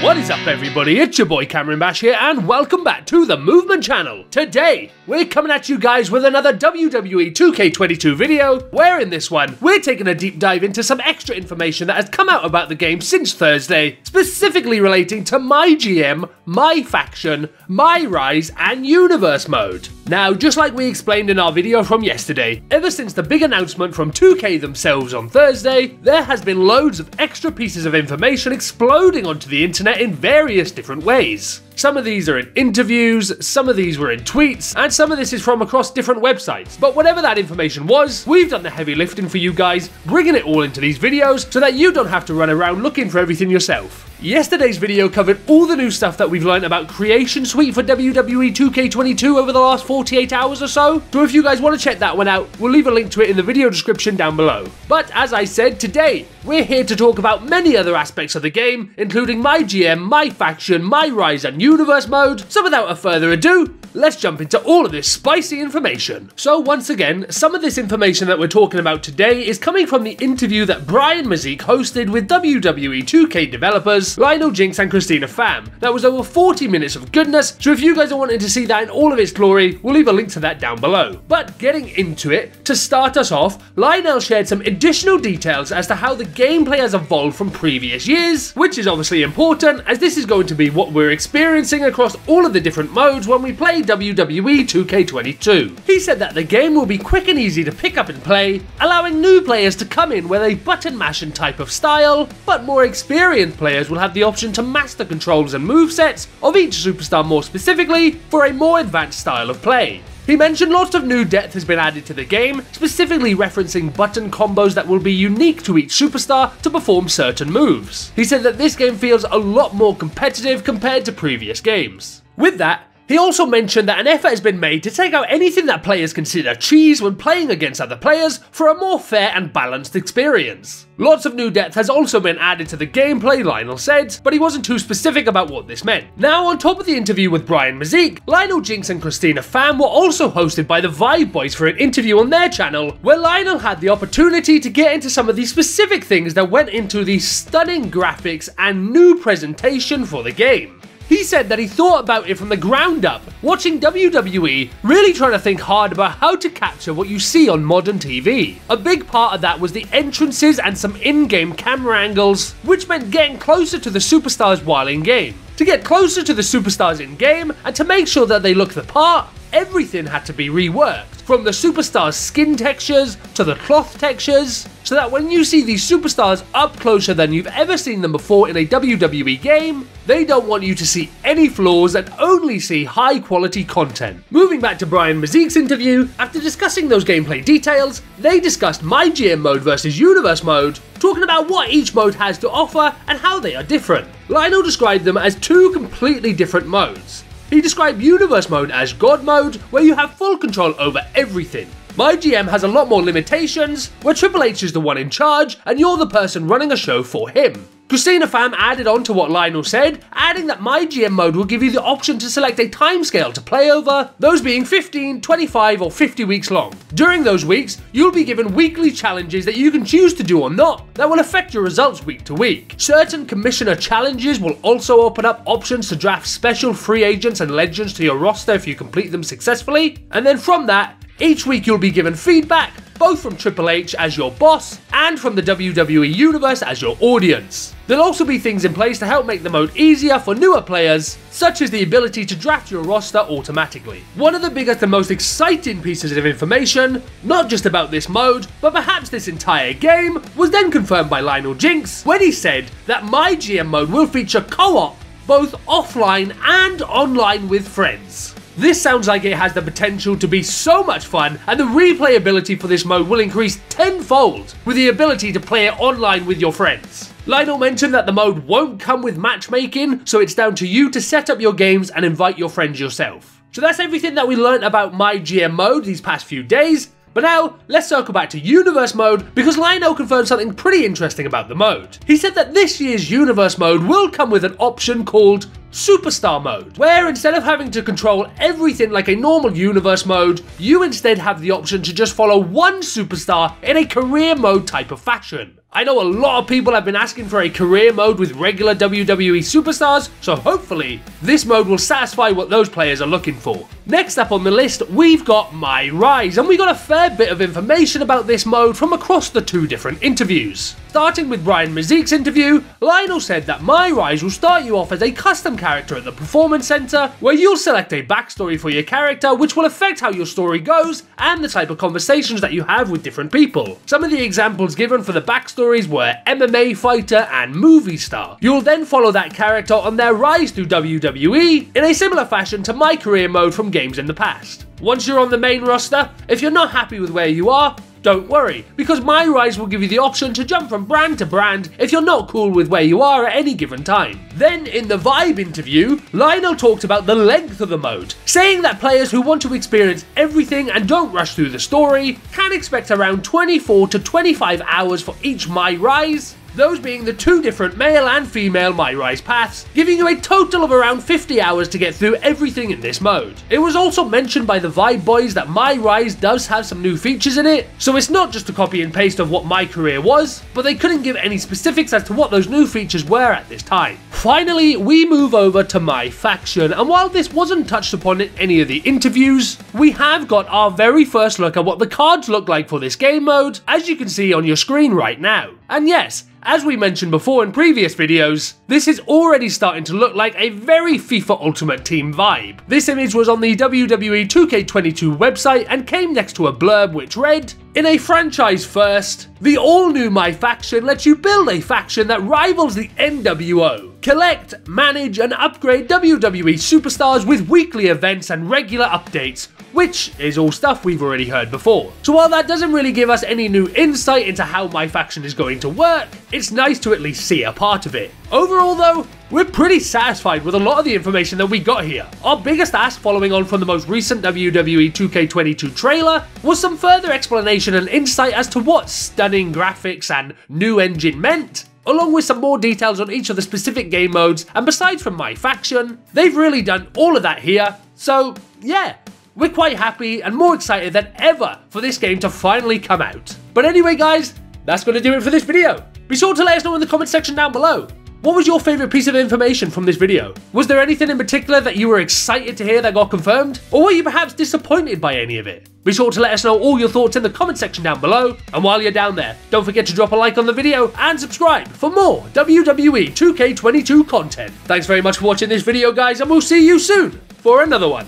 What is up everybody, it's your boy Cameron Bash here and welcome back to the Movement channel. Today, we're coming at you guys with another WWE 2K22 video, where in this one, we're taking a deep dive into some extra information that has come out about the game since Thursday, specifically relating to MyGM, MyFaction, MyRise and Universe mode. Now, just like we explained in our video from yesterday, ever since the big announcement from 2K themselves on Thursday, there has been loads of extra pieces of information exploding onto the internet in various different ways. Some of these are in interviews, some of these were in tweets, and some of this is from across different websites. But whatever that information was, we've done the heavy lifting for you guys, bringing it all into these videos so that you don't have to run around looking for everything yourself. Yesterday's video covered all the new stuff that we've learned about Creation Suite for WWE 2K22 over the last 48 hours or so. So if you guys want to check that one out, we'll leave a link to it in the video description down below. But as I said, today, we're here to talk about many other aspects of the game, including MyGM, MyFaction, MyRise and Universe mode. So without further ado, let's jump into all of this spicy information. So once again, some of this information that we're talking about today is coming from the interview that Brian Mazik hosted with WWE 2K developers Lionel Jinx and Christina Pham. That was over 40 minutes of goodness, so if you guys are wanting to see that in all of its glory, we'll leave a link to that down below. But getting into it, to start us off, Lionel shared some additional details as to how the gameplay has evolved from previous years, which is obviously important as this is going to be what we're experiencing across all of the different modes when we play WWE 2K22. He said that the game will be quick and easy to pick up and play, allowing new players to come in with a button mashing type of style, but more experienced players will have the option to master controls and movesets of each superstar more specifically for a more advanced style of play. He mentioned lots of new depth has been added to the game, specifically referencing button combos that will be unique to each superstar to perform certain moves. He said that this game feels a lot more competitive compared to previous games. With that, he also mentioned that an effort has been made to take out anything that players consider cheese when playing against other players for a more fair and balanced experience. Lots of new depth has also been added to the gameplay, Lionel said, but he wasn't too specific about what this meant. Now, on top of the interview with Brian Mazik, Lionel Jinx and Christina Pham were also hosted by the Vibe Boys for an interview on their channel, where Lionel had the opportunity to get into some of the specific things that went into the stunning graphics and new presentation for the game. He said that he thought about it from the ground up, watching WWE really trying to think hard about how to capture what you see on modern TV. A big part of that was the entrances and some in-game camera angles, which meant getting closer to the superstars while in-game. To get closer to the superstars in-game, and to make sure that they look the part, everything had to be reworked, from the superstars' skin textures to the cloth textures, so that when you see these superstars up closer than you've ever seen them before in a WWE game, they don't want you to see any flaws and only see high quality content. Moving back to Brian Mazik's interview, after discussing those gameplay details, they discussed MyGM mode versus Universe mode, talking about what each mode has to offer and how they are different. Lionel described them as two completely different modes. He described Universe mode as God mode, where you have full control over everything. MyGM has a lot more limitations, where Triple H is the one in charge and you're the person running a show for him. Christina Pham added on to what Lionel said, adding that MyGM mode will give you the option to select a timescale to play over, those being 15, 25 or 50 weeks long. During those weeks, you'll be given weekly challenges that you can choose to do or not that will affect your results week to week. Certain commissioner challenges will also open up options to draft special free agents and legends to your roster if you complete them successfully, and then from that, each week you'll be given feedback, both from Triple H as your boss and from the WWE Universe as your audience. There'll also be things in place to help make the mode easier for newer players, such as the ability to draft your roster automatically. One of the biggest and most exciting pieces of information, not just about this mode, but perhaps this entire game, was then confirmed by Lionel Jinx when he said that MyGM mode will feature co-op, both offline and online with friends. This sounds like it has the potential to be so much fun, and the replayability for this mode will increase tenfold with the ability to play it online with your friends. Lionel mentioned that the mode won't come with matchmaking, so it's down to you to set up your games and invite your friends yourself. So that's everything that we learned about MyGM mode these past few days. But now, let's circle back to Universe mode, because Lionel confirmed something pretty interesting about the mode. He said that this year's Universe mode will come with an option called Superstar mode, where instead of having to control everything like a normal universe mode, you instead have the option to just follow one superstar in a career mode type of fashion. I know a lot of people have been asking for a career mode with regular WWE superstars, so hopefully this mode will satisfy what those players are looking for. Next up on the list, we've got MyRise, and we got a fair bit of information about this mode from across the 2 different interviews. Starting with Brian Mazique's interview, Lionel said that MyRise will start you off as a custom character at the Performance Center, where you'll select a backstory for your character which will affect how your story goes and the type of conversations that you have with different people. Some of the examples given for the backstories were MMA fighter and movie star. You'll then follow that character on their rise through WWE in a similar fashion to my career mode from games in the past. Once you're on the main roster, if you're not happy with where you are, don't worry, because MyRise will give you the option to jump from brand to brand if you're not cool with where you are at any given time. Then in the Vibe interview, Lionel talked about the length of the mode, saying that players who want to experience everything and don't rush through the story can expect around 24 to 25 hours for each MyRise, those being the 2 different male and female MyRise paths, giving you a total of around 50 hours to get through everything in this mode. It was also mentioned by the Vibe boys that MyRise does have some new features in it, so it's not just a copy and paste of what my career was, but they couldn't give any specifics as to what those new features were at this time. Finally, we move over to MyFaction, and while this wasn't touched upon in any of the interviews, we have got our very first look at what the cards look like for this game mode, as you can see on your screen right now. And yes, as we mentioned before in previous videos, this is already starting to look like a very FIFA Ultimate Team vibe. This image was on the WWE 2K22 website and came next to a blurb which read, "In a franchise first, the all-new MyFaction lets you build a faction that rivals the NWO. Collect, manage and upgrade WWE superstars with weekly events and regular updates," which is all stuff we've already heard before. So while that doesn't really give us any new insight into how MyFaction is going to work, it's nice to at least see a part of it. Overall though, we're pretty satisfied with a lot of the information that we got here. Our biggest ask following on from the most recent WWE 2K22 trailer was some further explanation and insight as to what stunning graphics and new engine meant, along with some more details on each of the specific game modes, and besides from MyFaction, they've really done all of that here, so yeah. We're quite happy and more excited than ever for this game to finally come out. But anyway guys, that's going to do it for this video. Be sure to let us know in the comment section down below. What was your favourite piece of information from this video? Was there anything in particular that you were excited to hear that got confirmed? Or were you perhaps disappointed by any of it? Be sure to let us know all your thoughts in the comment section down below. And while you're down there, don't forget to drop a like on the video and subscribe for more WWE 2K22 content. Thanks very much for watching this video guys, and we'll see you soon for another one.